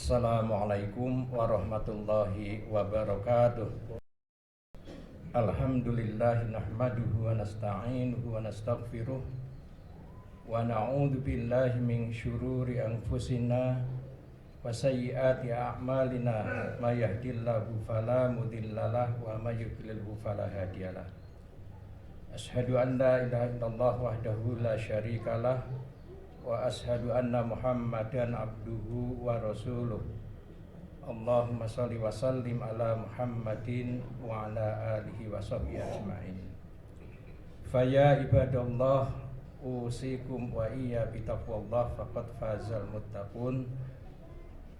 Assalamualaikum warahmatullahi wabarakatuh. Alhamdulillah nahmaduhu wa nasta'inuhu wa nastaghfiruh wa na'udzu billahi min syururi anfusina wa sayyiati a'malina may yahdihillahu fala mudhillalah wa may yudlilhu fala hadiyalah. Asyhadu an la ilaha illallah wahdahu la syarikalah wa ashadu anna Muhammadan abduhu wa rasuluh. Allahumma salli wa sallim ala Muhammadin wa ala alihi wa sahbihi ajma'in. Faya ibadallah usikum wa iya bitaqwallah faqad fazal muttaqun.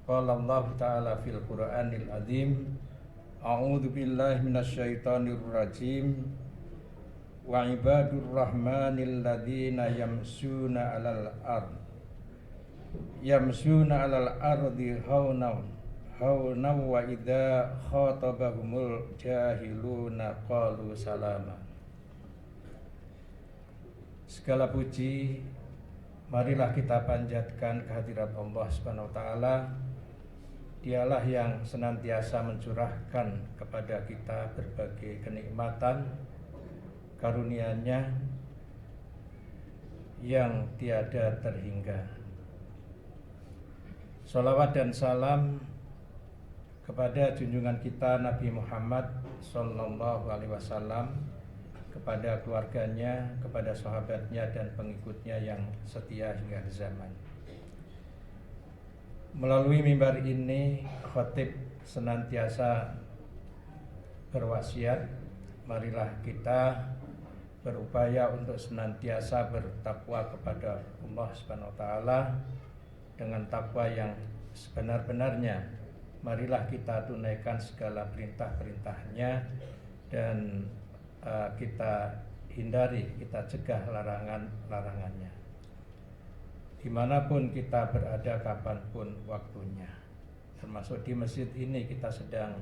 Qala Allah ta'ala fil Qur'anil azim, a'udzu billahi minasyaitonir rajim. Wa ibadur rahmanil ladzina yamsuna 'alal ardi hauna wa idza khatabahumul jahiluna qalu salama. Segala puji marilah kita panjatkan kehadirat Allah Subhanahu wa taala. Dialah yang senantiasa mencurahkan kepada kita berbagai kenikmatan karunia-Nya yang tiada terhingga. Salawat dan salam kepada junjungan kita Nabi Muhammad sallallahu alaihi wasallam, kepada keluarganya, kepada sahabatnya dan pengikutnya yang setia hingga zaman. Melalui mimbar ini khatib senantiasa berwasiat, marilah kita berupaya untuk senantiasa bertakwa kepada Allah Subhanahu wa taala dengan takwa yang sebenar-benarnya. Marilah kita tunaikan segala perintah-perintahnya dan kita hindari, kita cegah larangan-larangannya. Dimanapun kita berada, kapanpun waktunya. Termasuk di masjid ini kita sedang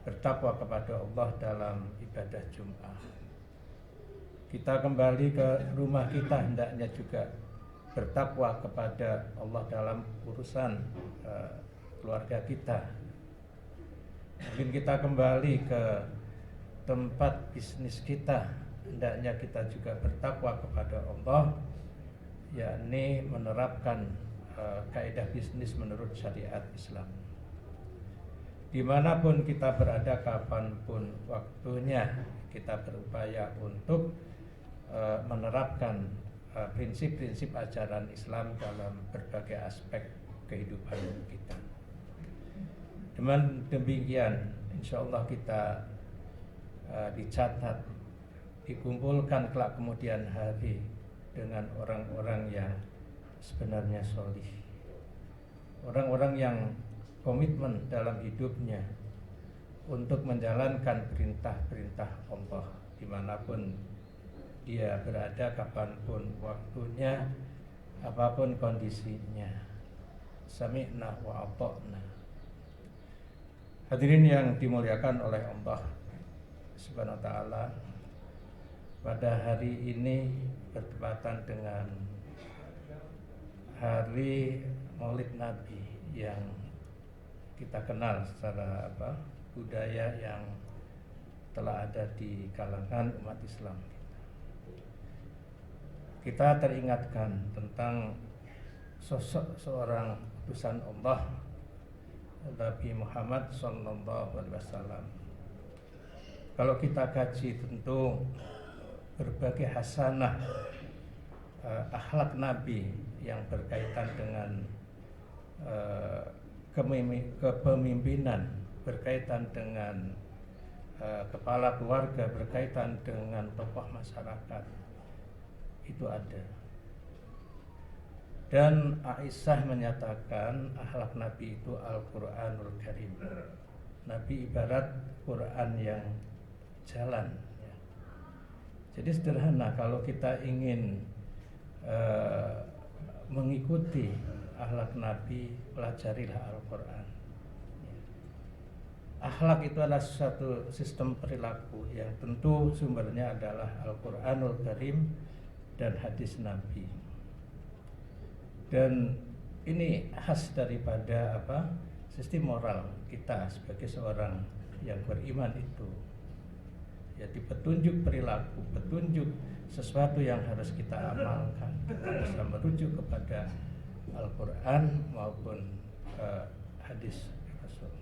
bertakwa kepada Allah dalam ibadah Jum'ah. Kita kembali ke rumah kita, hendaknya juga bertakwa kepada Allah dalam urusan keluarga kita. Mungkin kita kembali ke tempat bisnis kita, hendaknya kita juga bertakwa kepada Allah, yakni menerapkan kaidah bisnis menurut syariat Islam. Dimanapun kita berada, kapanpun waktunya, kita berupaya untuk menerapkan prinsip-prinsip ajaran Islam dalam berbagai aspek kehidupan kita. Dengan demikian, insya Allah kita dicatat, dikumpulkan kelak kemudian hari dengan orang-orang yang sebenarnya sholih, orang-orang yang komitmen dalam hidupnya untuk menjalankan perintah-perintah Allah dimanapun dia berada, kapanpun waktunya, apapun kondisinya. Sami'na wa ata'na. Hadirin yang dimuliakan oleh Allah Subhanahu wa taala, pada hari ini bertepatan dengan hari Maulid Nabi yang kita kenal secara budaya yang telah ada di kalangan umat Islam. Kita teringatkan tentang sosok seorang utusan Allah, Nabi Muhammad sallallahu alaihi wasallam. Kalau kita kaji, tentu berbagai hasanah akhlak Nabi yang berkaitan dengan kepemimpinan, berkaitan dengan kepala keluarga, berkaitan dengan tokoh masyarakat, itu ada. Dan Aisyah menyatakan akhlak Nabi itu Al-Quranul Karim. Nabi ibarat Quran yang jalan. Jadi sederhana, kalau kita ingin mengikuti akhlak Nabi, pelajarilah Al-Quran. Akhlak itu adalah suatu sistem perilaku yang tentu sumbernya adalah Al-Quranul Karim dan hadis Nabi. Dan ini khas daripada sistem moral kita sebagai seorang yang beriman itu, yaitu petunjuk perilaku, petunjuk sesuatu yang harus kita amalkan, kita bisa merujuk kepada Al-Quran maupun hadis Rasul.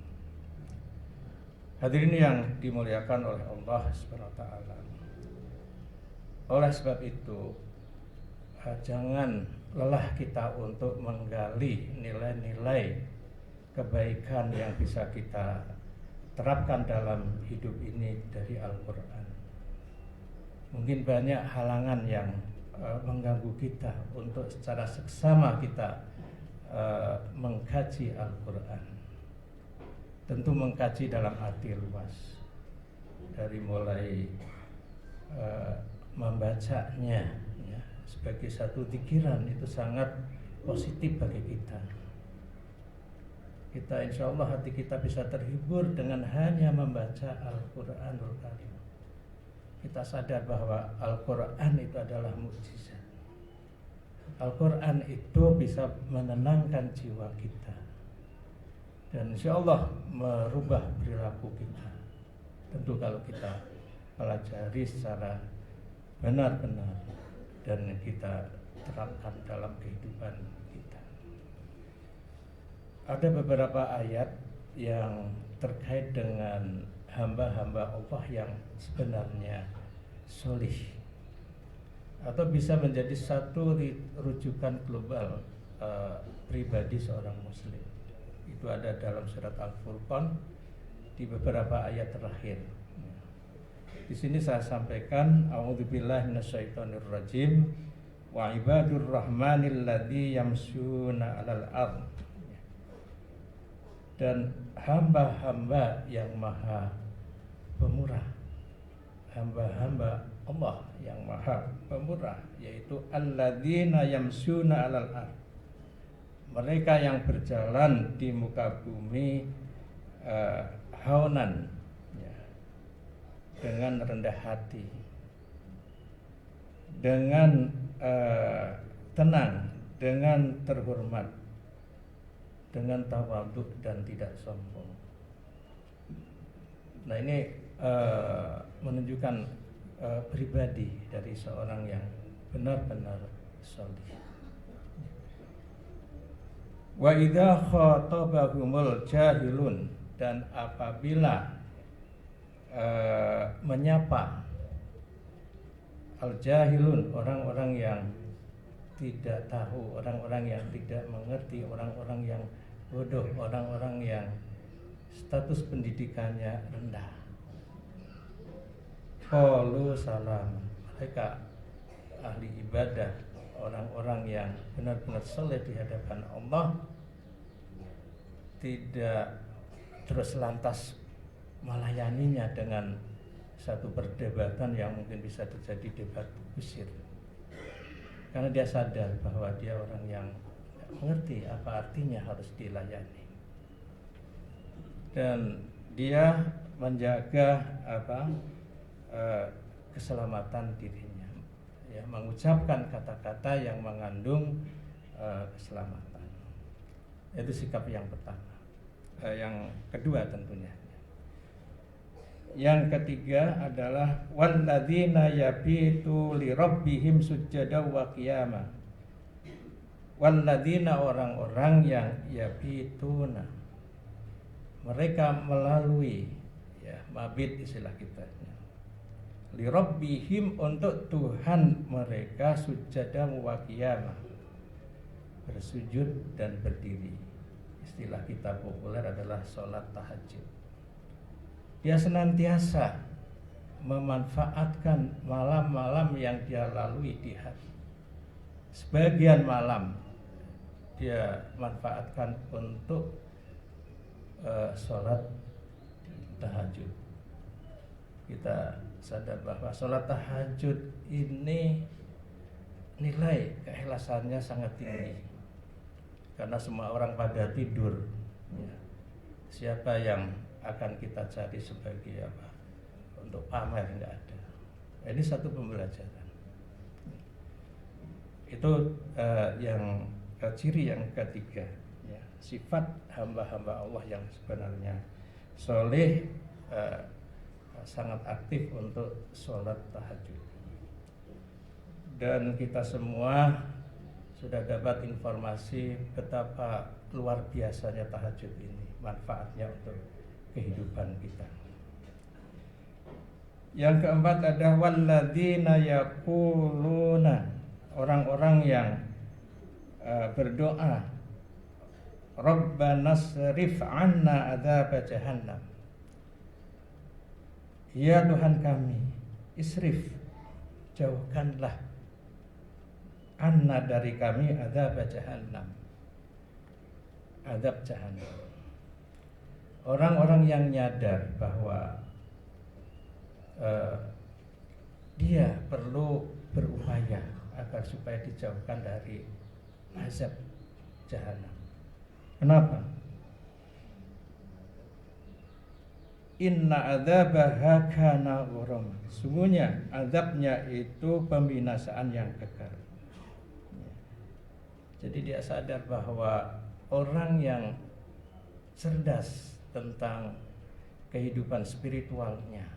Hadirin yang dimuliakan oleh Allah SWT. Oleh sebab itu, jangan lelah kita untuk menggali nilai-nilai kebaikan yang bisa kita terapkan dalam hidup ini dari Al-Quran. Mungkin banyak halangan yang mengganggu kita untuk secara seksama kita mengkaji Al-Quran. Tentu mengkaji dalam arti luas, dari mulai membacanya ya, sebagai satu pikiran itu sangat positif bagi kita. Kita insya Allah hati kita bisa terhibur dengan hanya membaca Al-Quranul Karim. Kita sadar bahwa Al-Quran itu adalah mukjizat. Al-Quran itu bisa menenangkan jiwa kita dan insya Allah merubah perilaku kita. Tentu kalau kita pelajari secara benar-benar dan kita terapkan dalam kehidupan kita. Ada beberapa ayat yang terkait dengan hamba-hamba Allah yang sebenarnya solih, atau bisa menjadi satu rujukan global pribadi seorang muslim. Itu ada dalam surat Al-Furqan di beberapa ayat terakhir. Di sini saya sampaikan a'udzubillahi minasyaitonirrajim wa ibadur rahmanil ladzi yamshuna 'alal ardh. Dan hamba-hamba yang maha pemurah, hamba-hamba Allah yang maha pemurah, yaitu alladzina yamshuna 'alal ardh. Mereka yang berjalan di muka bumi haunan, dengan rendah hati, dengan tenang, dengan terhormat, dengan tawadhu dan tidak sombong. Nah ini menunjukkan pribadi dari seorang yang benar-benar salih. Wa idza khatabahumul jahilun, dan apabila menyapa al-jahilun, orang-orang yang tidak tahu, orang-orang yang tidak mengerti, orang-orang yang bodoh, orang-orang yang status pendidikannya rendah. Qalu salam, mereka ahli ibadah, orang-orang yang benar-benar saleh di hadapan Allah, tidak terus lantas melayaninya dengan satu perdebatan yang mungkin bisa terjadi debat kusir, karena dia sadar bahwa dia orang yang tidak mengerti apa artinya harus dilayani, dan dia menjaga keselamatan dirinya, ya, mengucapkan kata-kata yang mengandung keselamatan. Itu sikap yang pertama. Yang kedua tentunya, yang ketiga adalah walladzina yabitu li rabbihim sujada wa qiyama. Walladzina, orang-orang yang yabituna, mereka melalui, ya, mabit istilah kita, li rabbihim, untuk Tuhan mereka, sujada wa qiyama, bersujud dan berdiri. Istilah kita populer adalah sholat tahajud. Dia senantiasa memanfaatkan malam-malam yang dia lalui di hari. Sebagian malam dia manfaatkan untuk sholat tahajud. Kita sadar bahwa sholat tahajud ini nilai keikhlasannya sangat tinggi, karena semua orang pada tidur, ya. Siapa yang akan kita cari sebagai apa? Untuk pamer, enggak ada. Ini satu pembelajaran. Itu yang ciri yang ketiga. ya, sifat hamba-hamba Allah yang sebenarnya soleh, sangat aktif untuk sholat tahajud. Dan kita semua sudah dapat informasi betapa luar biasanya tahajud ini, manfaatnya untuk kehidupan kita. Yang keempat ada walladzina yaquluna, orang-orang yang berdoa, Rabbana srif 'anna adzab jahannam. Ya Tuhan kami, isrif, jauhkanlah, anna dari kami adzab jahannam, azab jahannam. Orang-orang yang nyadar bahwa dia perlu berupaya agar supaya dijauhkan dari azab jahanam. Kenapa? Inna adzabaha kana gharam. Sungguhnya azabnya itu pembinasaan yang kekal. Jadi dia sadar bahwa orang yang cerdas tentang kehidupan spiritualnya,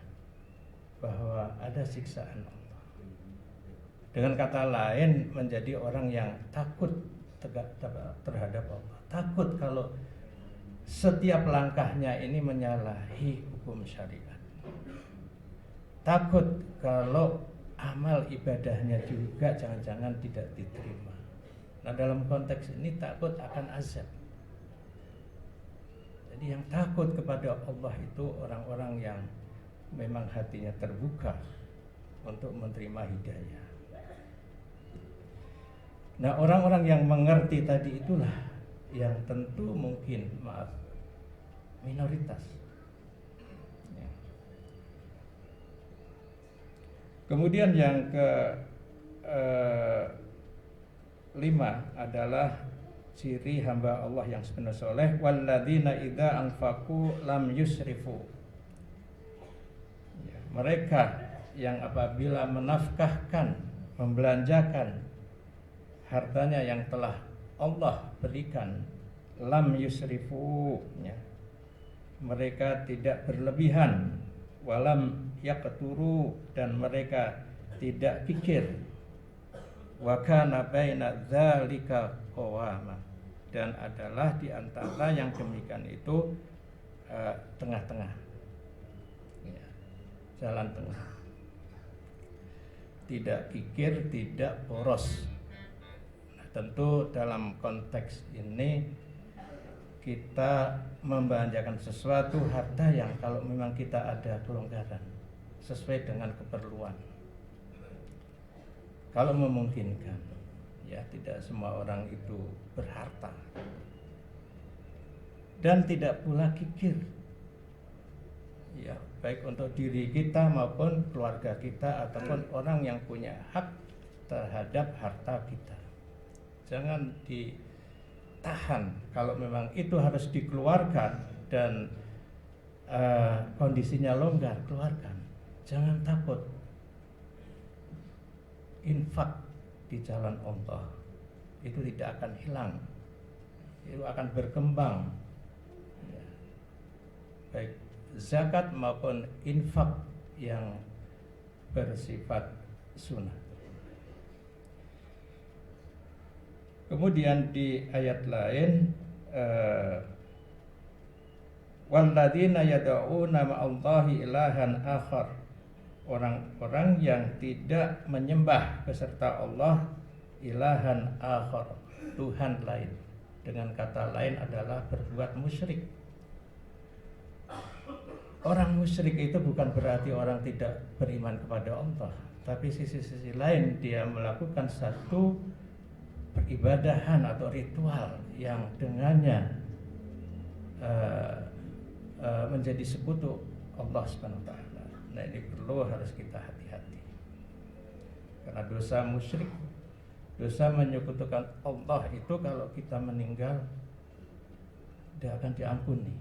bahwa ada siksaan Allah. Dengan kata lain, menjadi orang yang takut terhadap Allah. Takut kalau setiap langkahnya ini menyalahi hukum syariat. Takut kalau amal ibadahnya juga jangan-jangan tidak diterima. Nah, dalam konteks ini takut akan azab. Jadi yang takut kepada Allah itu orang-orang yang memang hatinya terbuka untuk menerima hidayah. Nah, orang-orang yang mengerti tadi itulah yang tentu mungkin minoritas. Ya. Kemudian yang ke 5 adalah ciri hamba Allah yang sebenarnya soleh, walladzina idza anfaqu lam yusrifu. Mereka yang apabila menafkahkan, membelanjakan hartanya yang telah Allah berikan, lam yusrifu, ya, mereka tidak berlebihan, walam yaqturu, dan mereka tidak kikir, wa kana baina dzalika qawama, dan adalah di antara yang demikian itu tengah-tengah, ya, jalan tengah, tidak kikir, tidak boros. Nah, tentu dalam konteks ini kita membelanjakan sesuatu harta yang kalau memang kita ada kelonggaran sesuai dengan keperluan, kalau memungkinkan. Ya, tidak semua orang itu berharta dan tidak pula kikir, ya, baik untuk diri kita maupun keluarga kita ataupun orang yang punya hak terhadap harta kita. Jangan ditahan, kalau memang itu harus dikeluarkan dan kondisinya longgar, keluarkan. Jangan takut. Infak di jalan Allah itu tidak akan hilang, itu akan berkembang, ya, baik zakat maupun infak yang bersifat sunnah. Kemudian di ayat lain, walladzina yad'una ma'allahi ilahan akhar, orang-orang yang tidak menyembah beserta Allah ilahan akhar, Tuhan lain. Dengan kata lain adalah berbuat musyrik. Orang musyrik itu bukan berarti orang tidak beriman kepada Allah, tapi sisi-sisi lain dia melakukan satu peribadahan atau ritual yang dengannya menjadi sekutu Allah Subhanahu wa taala. Nah, ini perlu harus kita hati-hati. Karena dosa musyrik, dosa menyekutukan Allah itu kalau kita meninggal tidak akan diampuni.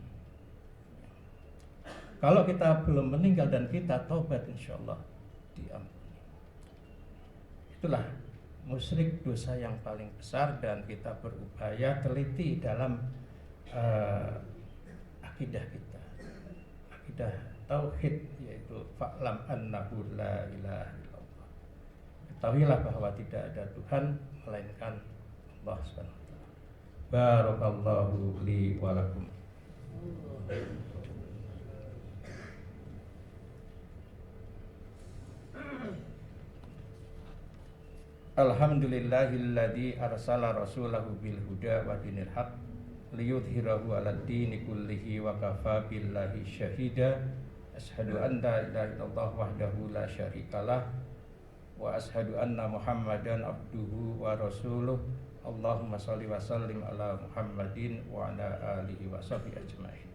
Kalau kita belum meninggal dan kita taubat, insya Allah diampuni. Itulah musyrik dosa yang paling besar, dan kita berupaya teliti dalam akidah kita, akidah tauhid, yaitu fa'lam annahu la ilaha illallah. Ketahuilah bahwa tidak ada Tuhan melainkan Allah Subhanahu wa taala. Barakallahu li wa lakum. Alhamdulillahilladzi arsala rasulahu bil huda wa dinil haq liyudhhirahu 'alad dini kullihi wa kafa billahi syahida. Asyhadu an la ilaha illallah wahdahu la syarikalah wa asyhadu anna Muhammadan abduhu wa rasuluh. Allahumma shalli wa sallim ala Muhammadin wa ala alihi wa sahbihi ajmain.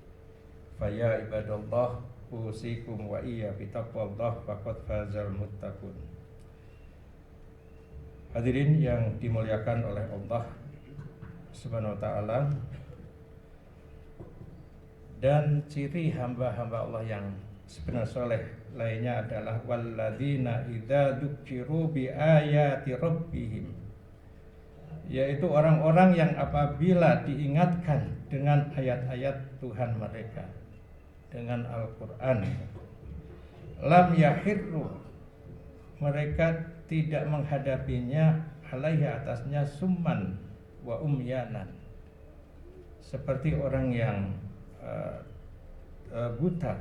Fa ya ibadallah usikum wa iyya bi taqwallah faqad fazal muttaqun. Hadirin yang dimuliakan oleh Allah Subhanahu wa taala, dan ciri hamba-hamba Allah yang sebenar soleh lainnya adalah walladzina idza dzukiru bi ayati rabbihim, yaitu orang-orang yang apabila diingatkan dengan ayat-ayat Tuhan mereka, dengan Al-Qur'an, lam yahirru, mereka tidak menghadapinya alaihi atasnya summan wa umyanan, seperti orang yang buta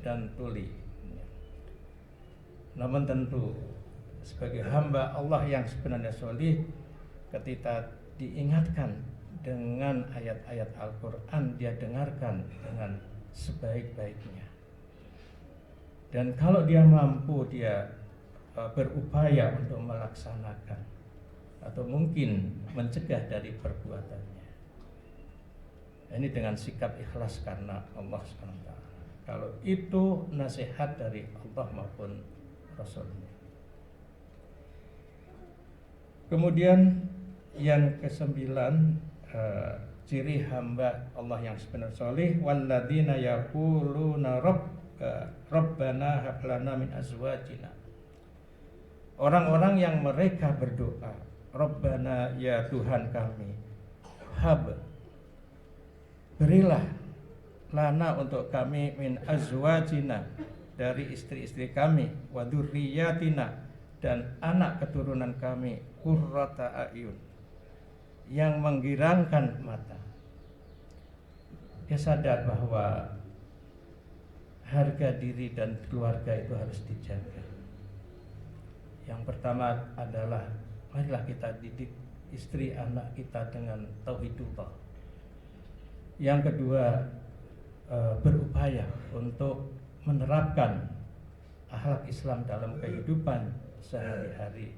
dan tuli. Namun tentu sebagai hamba Allah yang sebenarnya solih, ketika diingatkan dengan ayat-ayat Al-Quran, dia dengarkan dengan sebaik-baiknya. Dan kalau dia mampu, dia berupaya untuk melaksanakan atau mungkin mencegah dari perbuatannya. Ini dengan sikap ikhlas karena Allah SWT. Kalau itu nasihat dari Allah maupun Rasulnya. Kemudian yang ke-9, ciri hamba Allah yang sebenar solih, walladzina yaquluna rabbana hab lana min azwajina, orang-orang yang mereka berdoa, Rabbana, ya Tuhan kami, hab, berilah lana untuk kami min azwajina, dari istri-istri kami, wa dzurriyyatina, dan anak keturunan kami, qurrata a'yun, yang menggirangkan mata. Dia sadar bahwa harga diri dan keluarga itu harus dijaga. Yang pertama adalah marilah kita didik istri anak kita dengan tauhidullah. Yang kedua, berupaya untuk menerapkan akhlak Islam dalam kehidupan sehari-hari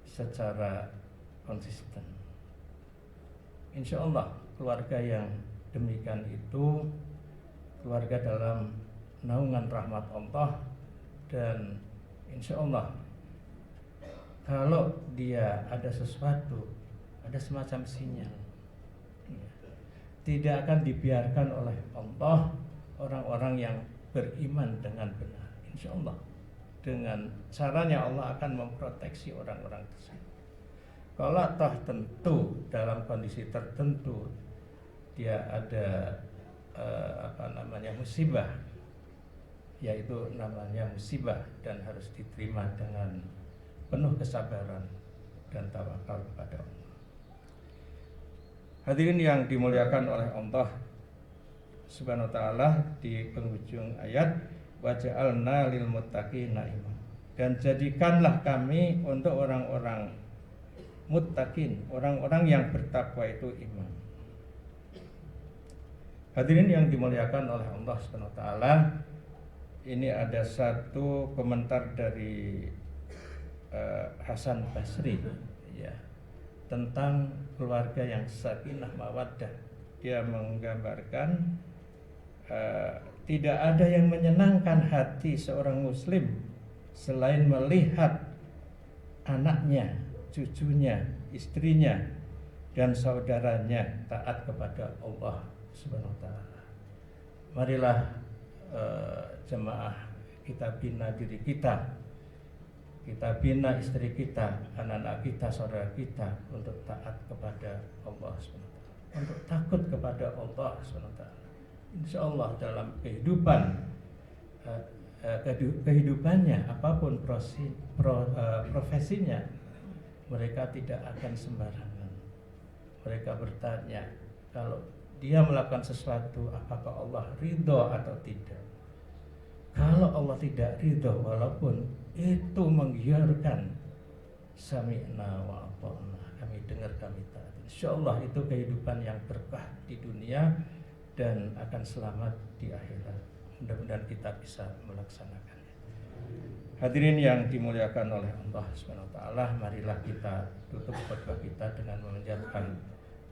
secara konsisten. Insya Allah keluarga yang demikian itu keluarga dalam naungan rahmat Allah, dan insya Allah kalau dia ada sesuatu, ada semacam sinyal, tidak akan dibiarkan oleh Allah orang-orang yang beriman dengan benar. Insya Allah dengan caranya Allah akan memproteksi orang-orang tersebut. Kalau toh tentu dalam kondisi tertentu dia ada musibah, yaitu namanya musibah, dan harus diterima dengan penuh kesabaran dan tawakal kepada Allah. Hadirin yang dimuliakan oleh Allah Subhanahu wa taala, di penghujung ayat waja'alna lil muttaqina imam, dan jadikanlah kami untuk orang-orang muttaqin, orang-orang yang bertakwa itu imam. Hadirin yang dimuliakan oleh Allah Subhanahu wa taala, ini ada satu komentar dari Hasan Basri, ya, tentang keluarga yang sakinah mawaddah. Dia menggambarkan tidak ada yang menyenangkan hati seorang muslim selain melihat anaknya, cucunya, istrinya, dan saudaranya taat kepada Allah Subhanahu wa taala. Marilah jemaah kita bina diri kita kita bina istri kita, anak-anak kita, saudara kita untuk taat kepada Allah SWT, untuk takut kepada Allah SWT. Insya Allah dalam kehidupannya, apapun profesinya, mereka tidak akan sembarangan. Mereka bertanya, kalau dia melakukan sesuatu, apakah Allah ridho atau tidak? Kalau Allah tidak ridho, walaupun itu menggiurkan, sami'na wa ata'na, kami dengar, kami taat. Insya Allah itu kehidupan yang berkah di dunia dan akan selamat di akhirat. Mudah-mudahan kita bisa melaksanakannya. Hadirin yang dimuliakan oleh Allah SWT, marilah kita tutup khutbah kita dengan memanjatkan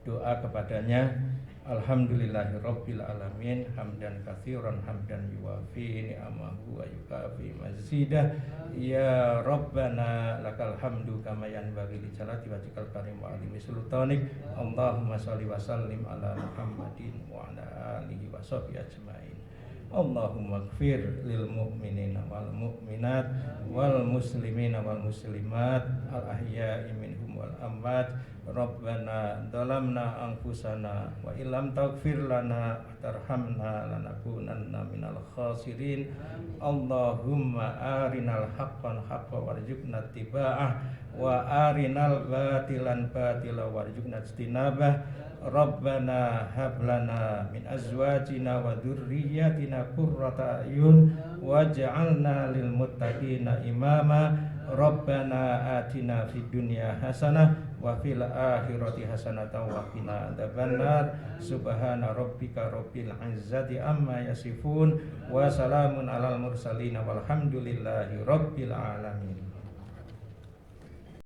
doa kepadanya. Alhamdulillahirabbil alamin, hamdan katsiran hamdan yuwafi ni'amahu wa yukafi mazidah. Ya Rabbana lakal hamdu kama yanbaghi li jalali wajhikal karim wa azimi sultanik. Allahumma shalli wa sallim ala Muhammadin wa ala alihi wa sahbihi ajmain. Allahumma ighfir lil mu'minina wal mu'minat wal muslimina wal muslimat al ahya'i minhum wal amwat. Rabbana dhalamna anfusana wa illam taghfir lana wa tarhamna lanakunanna minal khasirin. Allahumma arinal haqqan haqqan warzuqna ittiba'ah wa arinal batilan batila warzuqna ijtinabah. Rabbana hab lana min azwajina wa dhurriyyatina qurrata a'yun waj'alna lil muttaqina imama. Rabbana atina fid dunya hasanah wa fil akhirati hasanatan wa qina adzabannar. Subhana rabbika rabbil izzati amma yasifun wa salamun alal mursalin walhamdulillahi rabbil alamin.